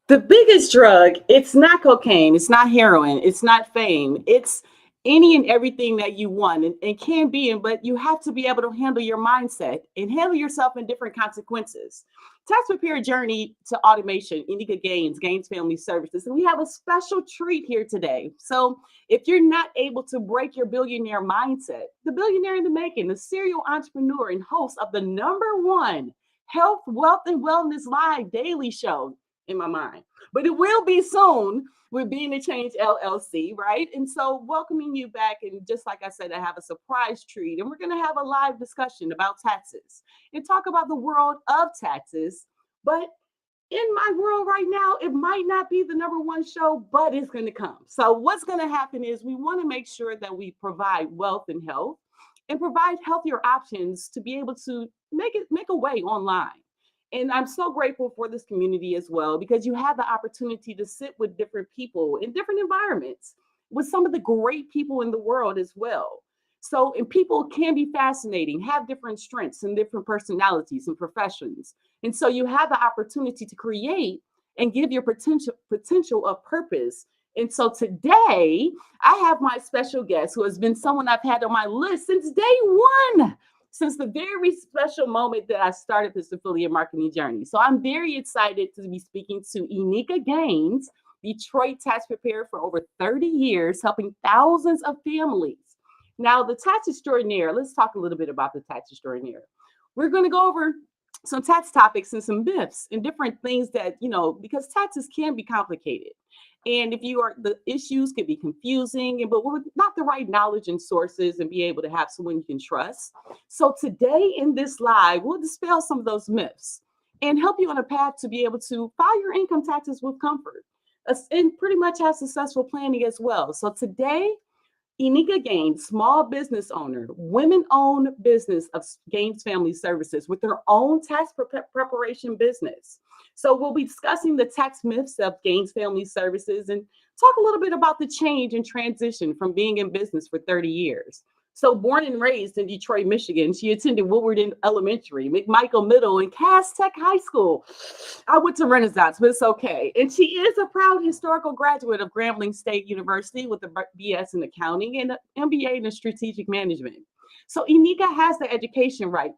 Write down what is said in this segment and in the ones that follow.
The biggest drug, it's not cocaine, it's not heroin, it's not fame. It's any and everything that you want and can be in, but you have to be able to handle your mindset and handle yourself in different consequences. Tax Prepare Journey to Automation, Enyka Gaines, Gaines Family Services. And we have a special treat here today. So if you're not able to break your billionaire mindset, the billionaire in the making, the serial entrepreneur and host of the number one health, wealth, and wellness live daily show, in my mind, but it will be soon with Being the Change LLC, right? And so, welcoming you back. And just like I said, I have a surprise treat, and we're going to have a live discussion about taxes and talk about the world of taxes. But in my world right now, it might not be the number one show, but it's going to come. So, what's going to happen is we want to make sure that we provide wealth and health and provide healthier options to be able to make a way online. And I'm so grateful for this community as well because you have the opportunity to sit with different people in different environments with some of the great people in the world as well. So, and people can be fascinating, have different strengths and different personalities and professions. And so you have the opportunity to create and give your potential of purpose. And so today I have my special guest who has been someone I've had on my list since day one, since the very special moment that I started this affiliate marketing journey. So I'm very excited to be speaking to Enyka Gaines, Detroit tax preparer for over 30 years, helping thousands of families. Now, the tax extraordinaire, let's talk a little bit about the tax extraordinaire. We're going to go over some tax topics and some myths and different things that, because taxes can be complicated. And if you are, the issues can be confusing, but with not the right knowledge and sources and be able to have someone you can trust. So today in this live, we'll dispel some of those myths and help you on a path to be able to file your income taxes with comfort and pretty much have successful planning as well. So today, Enyka Gaines, small business owner, women-owned business of Gaines Family Services with their own tax preparation business. So we'll be discussing the tax myths of Gaines Family Services and talk a little bit about the change and transition from being in business for 30 years. So born and raised in Detroit, Michigan, she attended Woodward Elementary, McMichael Middle, and Cass Tech High School. I went to Renaissance, but it's okay. And she is a proud historical graduate of Grambling State University with a BS in accounting and an MBA in strategic management. So Enyka has the education right,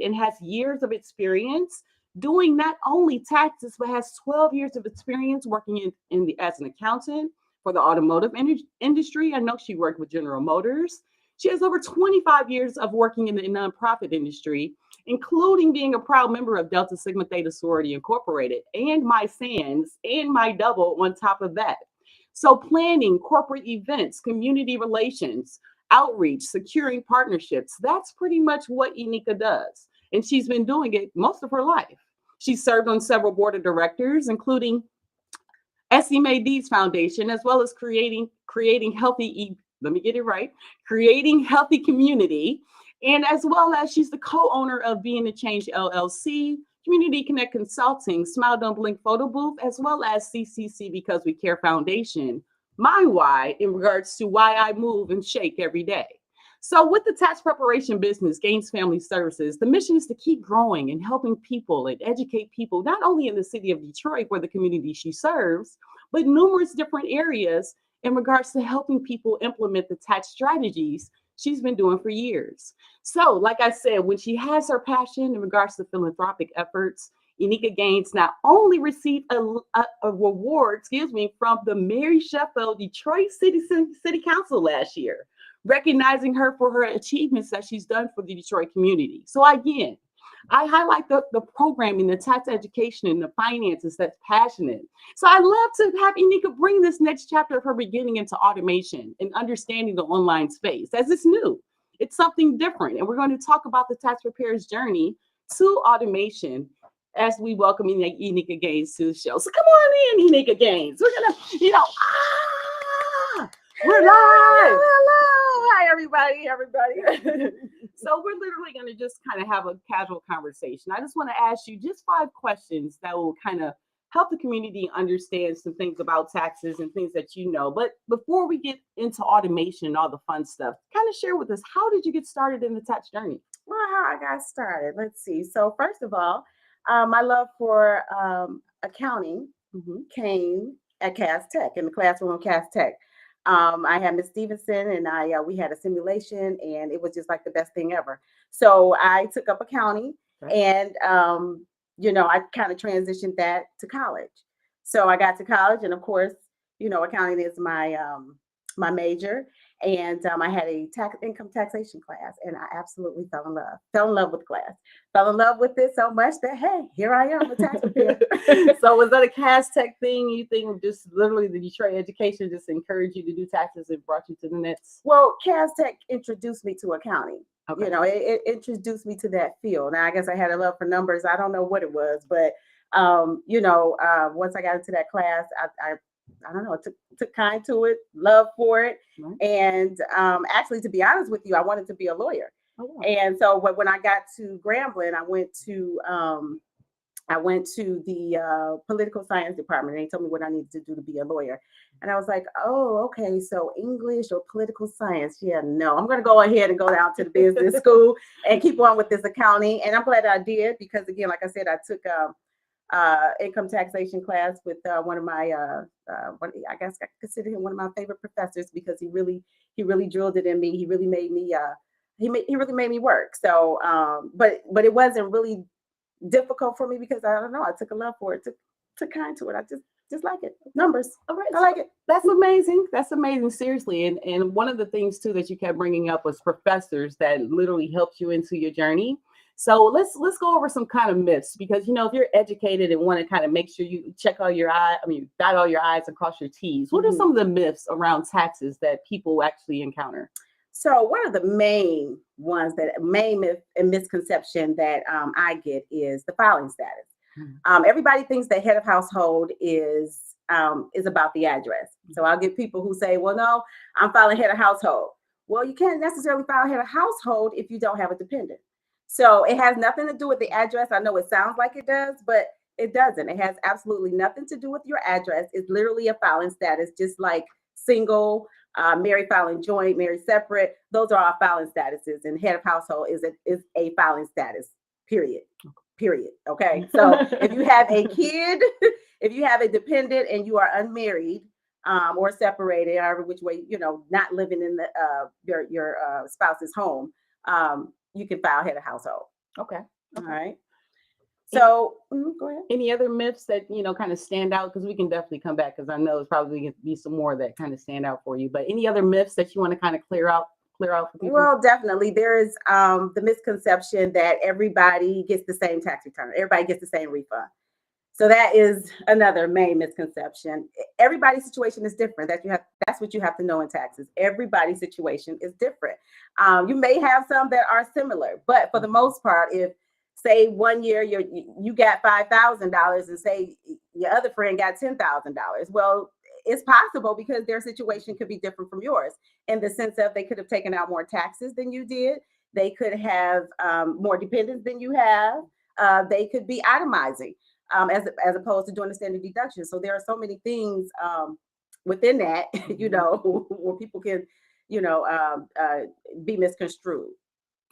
and has years of experience doing not only taxes, but has 12 years of experience working as an accountant for the automotive industry. I know she worked with General Motors. She has over 25 years of working in the nonprofit industry, including being a proud member of Delta Sigma Theta Sorority Incorporated and my Sands and my double on top of that. So planning corporate events, community relations, outreach, securing partnerships, that's pretty much what Enyka does. And she's been doing it most of her life. She served on several board of directors, including SMAD's foundation, as well as creating healthy, let me get it right, creating healthy community. And as well as she's the co-owner of Being the Change LLC, Community Connect Consulting, Smile Don't Blink Photo Booth, as well as CCC Because We Care Foundation. My why in regards to why I move and shake every day. So with the tax preparation business, Gaines Family Services, the mission is to keep growing and helping people and educate people, not only in the city of Detroit, where the community she serves, but numerous different areas in regards to helping people implement the tax strategies she's been doing for years. So, like I said, when she has her passion in regards to philanthropic efforts, Enyka Gaines not only received a reward, from the Mary Sheffield Detroit City Council last year, recognizing her for her achievements that she's done for the Detroit community. So again, I highlight the programming, the tax education, and the finances that's passionate. So I love to have Enyka bring this next chapter of her beginning into automation and understanding the online space as it's new. It's something different. And we're going to talk about the tax preparer's journey to automation as we welcome Enyka Gaines to the show. So come on in, Enyka Gaines. We're going to, we're live. Hello. Hi, everybody. So we're literally going to just kind of have a casual conversation. I just want to ask you just 5 questions that will kind of help the community understand some things about taxes and things that you know. But before we get into automation and all the fun stuff, kind of share with us, how did you get started in the tax journey? Well, how I got started. Let's see. So first of all, my love for accounting came at Cass Tech, in the classroom of Cass Tech. I had Miss Stevenson and we had a simulation, and it was just like the best thing ever. So I took up accounting, Right. and I kind of transitioned that to college. So I got to college, and of course, accounting is my major. And I had a income taxation class, and I absolutely fell in love with the class, fell in love with it so much that, hey, here I am, a tax preparer. So was that a Cass Tech thing? You think just literally the Detroit education just encouraged you to do taxes and brought you to the next? Well, Cass Tech introduced me to accounting. Okay. It introduced me to that field. Now, I guess I had a love for numbers. I don't know what it was, but once I got into that class, I don't know, took kind to it, love for it. Right. And actually, to be honest with you, I wanted to be a lawyer. Oh, wow. And so when I got to Grambling, I went to the political science department, and they told me what I needed to do to be a lawyer. And I was like, oh, okay, so English or political science? Yeah, no, I'm going to go ahead and go down to the business school and keep on with this accounting. And I'm glad I did, because again, like I said, I took income taxation class with one of my, I guess I consider him one of my favorite professors, because he really drilled it in me. He really made me, he really made me work. So, but it wasn't really difficult for me, because I don't know, I took a love for it, took kind to it. I just like it. Numbers. All right, I like it. That's amazing. That's amazing. Seriously. And one of the things too that you kept bringing up was professors that literally helped you into your journey. So let's go over some kind of myths, because if you're educated and want to kind of make sure you dot all your I's and cross your T's. What are some of the myths around taxes that people actually encounter? So one of the main ones, myth and misconception that I get, is the filing status. Everybody thinks that head of household is about the address. So I'll get people who say, well, no, I'm filing head of household. Well, you can't necessarily file head of household if you don't have a dependent. So it has nothing to do with the address. I know it sounds like it does, but it doesn't. It has absolutely nothing to do with your address. It's literally a filing status, just like single, married, filing joint, married, separate. Those are our filing statuses, and head of household is a filing status. Period. Okay. So if you have a kid, if you have a dependent, and you are unmarried or separated, however which way, not living in your spouse's home, you can file head of household. Okay. All right. So go ahead. Any other myths that kind of stand out? Because we can definitely come back, because I know it's probably going to be some more that kind of stand out for you. But any other myths that you want to kind of clear out for people? Well, definitely. There is the misconception that everybody gets the same tax return. Everybody gets the same refund. So that is another main misconception. Everybody's situation is different. That's what you have to know in taxes. Everybody's situation is different. You may have some that are similar, but for the most part, if say 1 year you got $5,000 and say your other friend got $10,000, well, it's possible, because their situation could be different from yours, in the sense of they could have taken out more taxes than you did. They could have more dependents than you have. They could be itemizing as opposed to doing the standard deduction. So there are so many things within that, where people can, be misconstrued.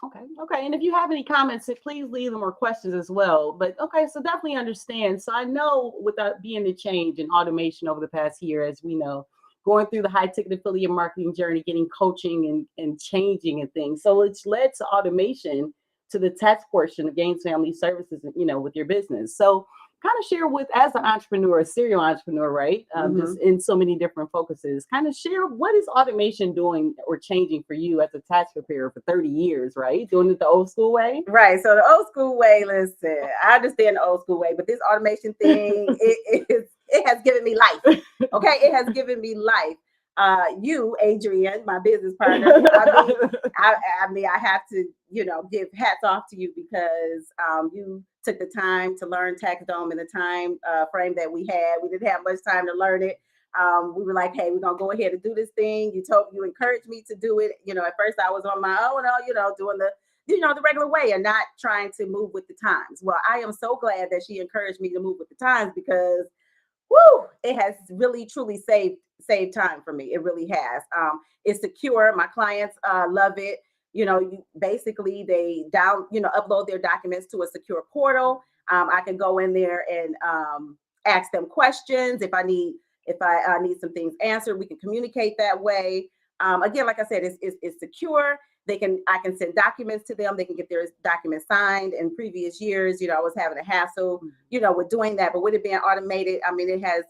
Okay. And if you have any comments, please leave them, or questions as well. But okay, so definitely understand. So I know, without being the change in automation over the past year, as we know, going through the high ticket affiliate marketing journey, getting coaching and changing and things. So it's led to automation to the tax portion of Gaines Family Services, with your business. So kind of share as an entrepreneur, a serial entrepreneur, right? Just in so many different focuses, kind of share, what is automation doing or changing for you as a tax preparer for 30 years, right? Doing it the old school way? Right. So the old school way, listen, I understand the old school way, but this automation thing, it has given me life. Okay. It has given me life. You, Adriane, my business partner, I have to, give hats off to you, because you took the time to learn Taxdome in the time frame that we had. We didn't have much time to learn it. We were like, hey, we're going to go ahead and do this thing. You encouraged me to do it. At first I was on my own, doing the regular way and not trying to move with the times. Well, I am so glad that she encouraged me to move with the times, because it has really truly saved time for me. It really has. It's secure. My clients love it. Basically they upload their documents to a secure portal. I can go in there and ask them questions. If I need some things answered, we can communicate that way. Again, like I said, it's secure. I can send documents to them. They can get their documents signed. In previous years, I was having a hassle, with doing that. But with it being automated, I mean, it has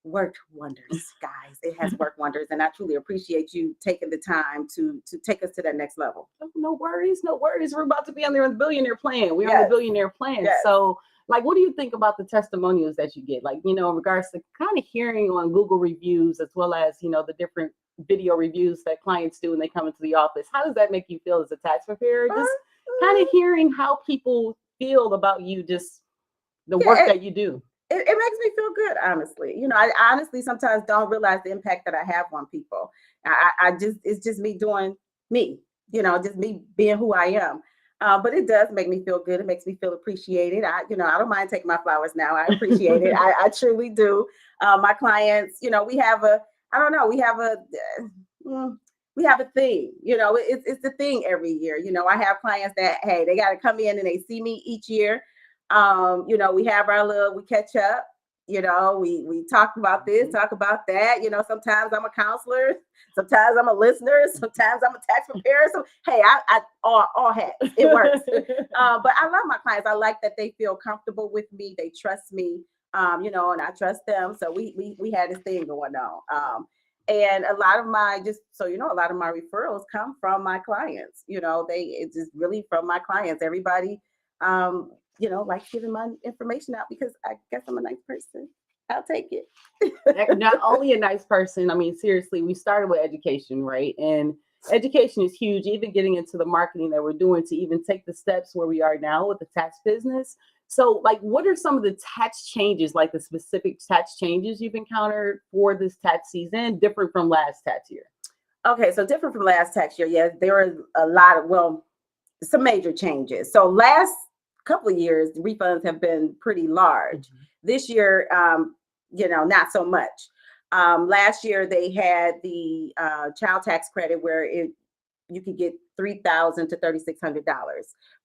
worked wonders, guys. It has worked wonders. And I truly appreciate you taking the time to take us to that next level. No worries. We're about to be on there on the billionaire plan. We're on Yes. the billionaire plan. Yes. So, like, what do you think about the testimonials that you get? Like, in regards to kind of hearing on Google reviews, as well as, the different video reviews that clients do when they come into the office. How does that make you feel as a tax preparer? Just kind of hearing how people feel about you, just the work that you do. It makes me feel good, honestly. I honestly sometimes don't realize the impact that I have on people. It's just me doing me, just me being who I am. But it does make me feel good. It makes me feel appreciated. I don't mind taking my flowers now. I appreciate it. I truly do. My clients, we have a thing, it's the thing every year. I have clients that, hey, they got to come in and they see me each year. We have we catch up, we talk about this, talk about that. Sometimes I'm a counselor, sometimes I'm a listener, sometimes I'm a tax preparer. So, hey, I all hats, it works. But I love my clients. I like that they feel comfortable with me. They trust me, and I trust them. So we had this thing going on. And a lot of my a lot of my referrals come from my clients. It's just really from my clients. Everybody, likes giving my information out because I guess I'm a nice person. I'll take it. Not only a nice person, I mean, seriously, we started with education, right? And education is huge, even getting into the marketing that we're doing to even take the steps where we are now with the tax business. So, like, what are some of the tax changes, like the specific tax changes you've encountered for this tax season, different from last tax year? Okay, so different from last tax year. Yes, there are a lot of, some major changes. So last couple of years, the refunds have been pretty large. Mm-hmm. This year, not so much. Last year, they had the child tax credit where you could get $3,000 to $3,600.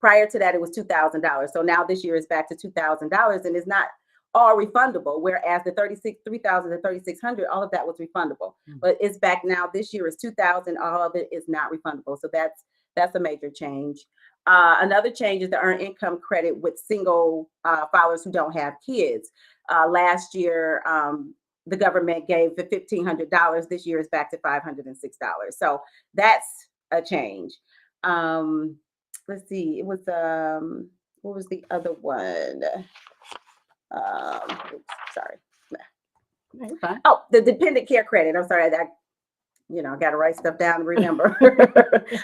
Prior to that, it was $2,000. So now this year is back to $2,000, and it's not all refundable. Whereas the $3,000 to $3,600, all of that was refundable. Mm-hmm. But it's back now. This year is $2,000. All of it is not refundable. So that's a major change. Another change is the earned income credit with single filers who don't have kids. Last year, the government gave the $1,500. This year is back to $506. So that's a change. Let's see. It was what was the other one? Sorry. Oh, the dependent care credit. I'm sorry. I got to write stuff down to remember.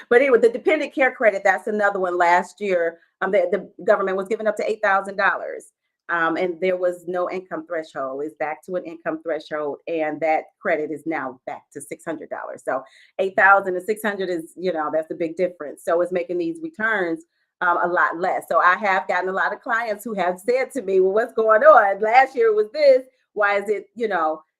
But anyway, the dependent care credit, that's another one. Last year, the government was giving up to $8,000. And there was no income threshold. It's back to an income threshold. And that credit is now back to $600. So $8,000 to $600 is, that's a big difference. So it's making these returns a lot less. So I have gotten a lot of clients who have said to me, well, what's going on? Last year was this. Why is it,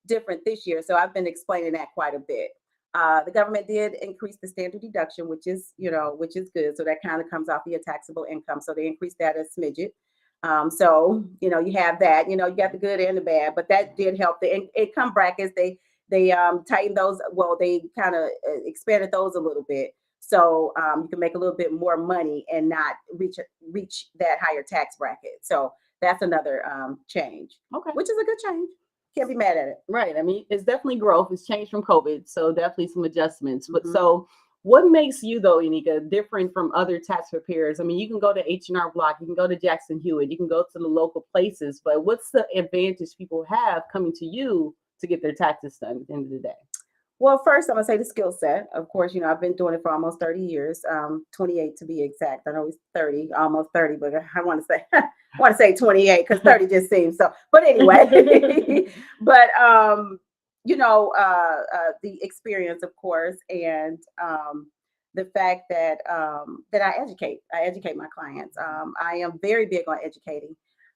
different this year? So I've been explaining that quite a bit. The government did increase the standard deduction, which is good. So that kind of comes off of your taxable income. So they increased that a smidget. So, you have that, you got the good and the bad, but that did help. The income brackets, they tightened those. Well, they kind of expanded those a little bit. So you can make a little bit more money and not reach that higher tax bracket. So that's another change, okay, which is a good change. Can't be mad at it. Right. I mean, it's definitely growth. It's changed from COVID. So definitely some adjustments. But so what makes you, though, Enyka, different from other tax preparers? I mean, you can go to H&R Block, you can go to Jackson Hewitt, you can go to the local places, but what's the advantage people have coming to you to get their taxes done at the end of the day? Well, first, I'm going to say the skill set. Of course, I've been doing it for almost 30 years, 28 to be exact. I know it's 30, almost 30, but I want to say 28 because 30 just seems so. But anyway, but, the experience, of course, and the fact that I educate my clients. I am very big on educating.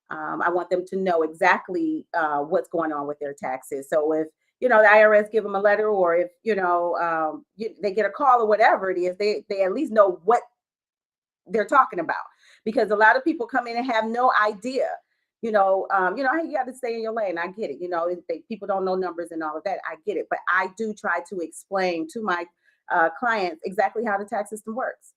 I want them to know exactly what's going on with their taxes. So if the IRS give them a letter, or if, they get a call or whatever it is, they at least know what they're talking about, because a lot of people come in and have no idea. Hey, you got to stay in your lane. I get it. People don't know numbers and all of that. I get it. But I do try to explain to my clients exactly how the tax system works.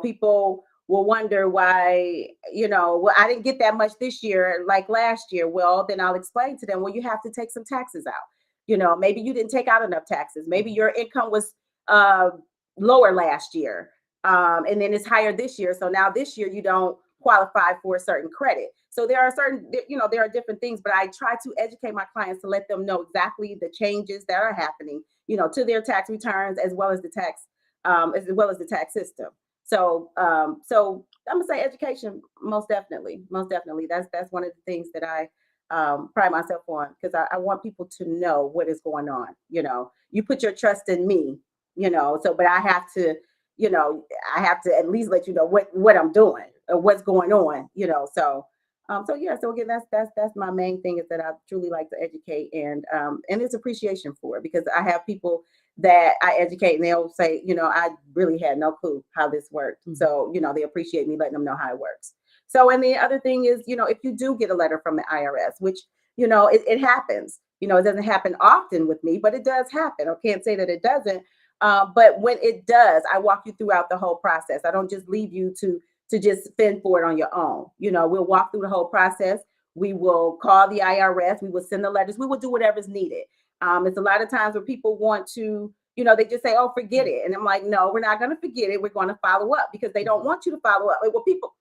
People will wonder why, well, I didn't get that much this year like last year. Well, then I'll explain to them, well, you have to take some taxes out. Maybe you didn't take out enough taxes. Maybe your income was lower last year, and then it's higher this year. So now this year you don't qualify for a certain credit. So there are different things, but I try to educate my clients to let them know exactly the changes that are happening, to their tax returns as well as the tax system. So I'm gonna say education, most definitely. That's one of the things that I pride myself on, because I want people to know what is going on. You put your trust in me, but I have to, at least let you know what I'm doing or what's going on, So again, that's my main thing, is that I truly like to educate, and it's appreciation for it, because I have people that I educate and they'll say, I really had no clue how this worked. Mhm. So, they appreciate me letting them know how it works. So, and the other thing is, if you do get a letter from the IRS, which, it happens, it doesn't happen often with me, but it does happen. I can't say that it doesn't. But when it does, I walk you throughout the whole process. I don't just leave you to just fend for it on your own. We'll walk through the whole process. We will call the IRS. We will send the letters. We will do whatever's needed. It's a lot of times where people want to, they just say, oh, forget it. And I'm like, no, we're not going to forget it. We're going to follow up, because they don't want you to follow up. Well, people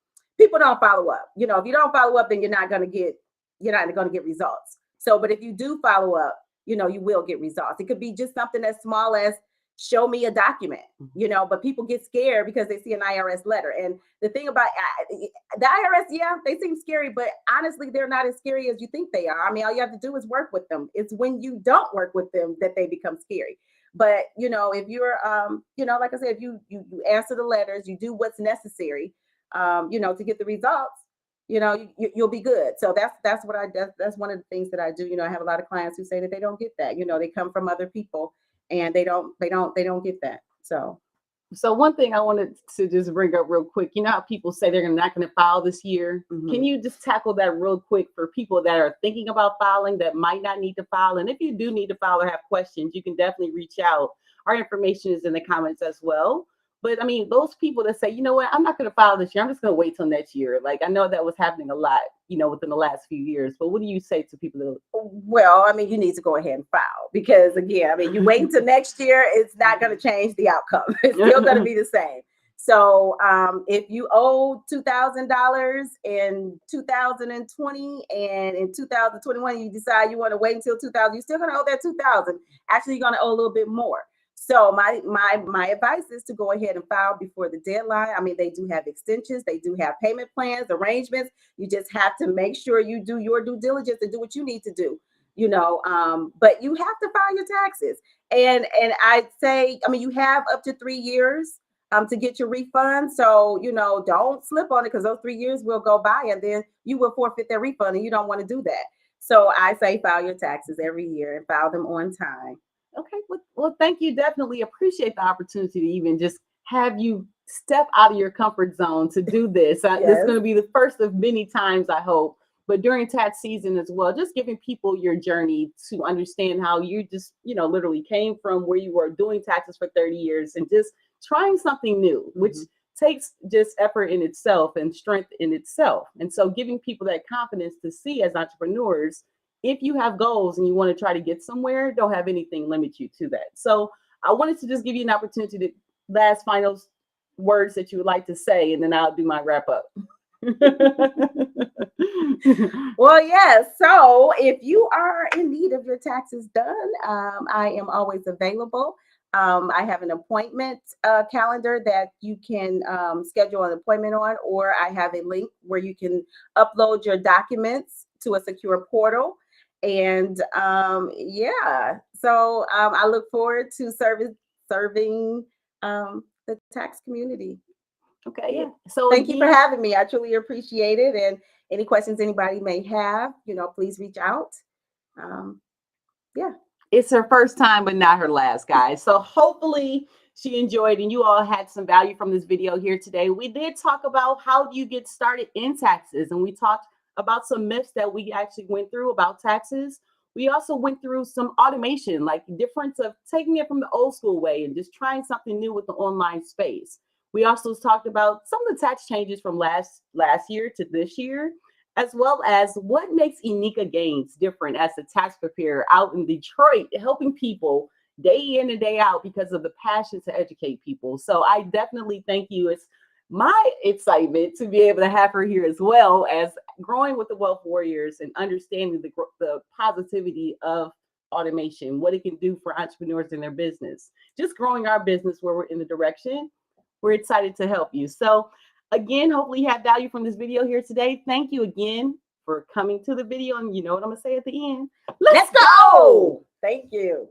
don't follow up. If you don't follow up, then you're not going to get results. So, but if you do follow up, you will get results. It could be just something as small as show me a document, but people get scared because they see an IRS letter. And the thing about the IRS, yeah, they seem scary, but honestly, they're not as scary as you think they are. I mean, all you have to do is work with them. It's when you don't work with them that they become scary. But, if you're, like I said, if you answer the letters, you do what's necessary, to get the results, you'll be good. So that's what that's one of the things that I do. I have a lot of clients who say that they don't get that. They come from other people, and they don't get that. So one thing I wanted to just bring up real quick, how people say they're not going to file this year. Mhm. Can you just tackle that real quick for people that are thinking about filing that might not need to file? And if you do need to file or have questions, you can definitely reach out. Our information is in the comments as well. But I mean, those people that say, you know what, I'm not going to file this year. I'm just going to wait till next year. Like, I know that was happening a lot, within the last few years. But what do you say to people that? Well, I mean, you need to go ahead and file, because again, I mean, you wait until next year, it's not going to change the outcome. It's still going to be the same. So if you owe $2,000 in 2020, and in 2021 you decide you want to wait until 2000, you're still going to owe that 2000. Actually, you're going to owe a little bit more. So my advice is to go ahead and file before the deadline. I mean, they do have extensions, they do have payment plans, arrangements. You just have to make sure you do your due diligence and do what you need to do. But you have to file your taxes. And I'd say, I mean, you have up to 3 years to get your refund. So, don't slip on it, because those 3 years will go by and then you will forfeit their refund, and you don't want to do that. So I say file your taxes every year and file them on time. Okay. Well, thank you. Definitely appreciate the opportunity to even just have you step out of your comfort zone to do this. This is going to be the first of many times, I hope. But during tax season as well, just giving people your journey to understand how you just, literally came from where you were doing taxes for 30 years and just trying something new, which takes just effort in itself and strength in itself. And so giving people that confidence to see as entrepreneurs, if you have goals and you want to try to get somewhere, don't have anything limit you to that. So I wanted to just give you an opportunity to last final words that you would like to say, and then I'll do my wrap up. Well, yes. So if you are in need of your taxes done, I am always available. I have an appointment calendar that you can schedule an appointment on, or I have a link where you can upload your documents to a secure portal. And so I look forward to serving the tax community. Okay. Yeah. So Thank you for having me. I truly appreciate it. And any questions anybody may have, please reach out. It's her first time, but not her last, guys. So hopefully she enjoyed and you all had some value from this video here today. We did talk about how do you get started in taxes, and we talked about some myths that we actually went through about taxes. We also went through some automation, like the difference of taking it from the old school way and just trying something new with the online space. We also talked about some of the tax changes from last year to this year, as well as what makes Enyka Gaines different as a tax preparer out in Detroit, helping people day in and day out because of the passion to educate people. So I definitely thank you. It's my excitement to be able to have her here as well, as growing with the Wealth Warriors and understanding the positivity of automation, what it can do for entrepreneurs in their business, just growing our business where we're in the direction. We're excited to help you. So again, hopefully you have value from this video here today. Thank you again for coming to the video. And you know what I'm gonna say at the end. Let's go! Thank you.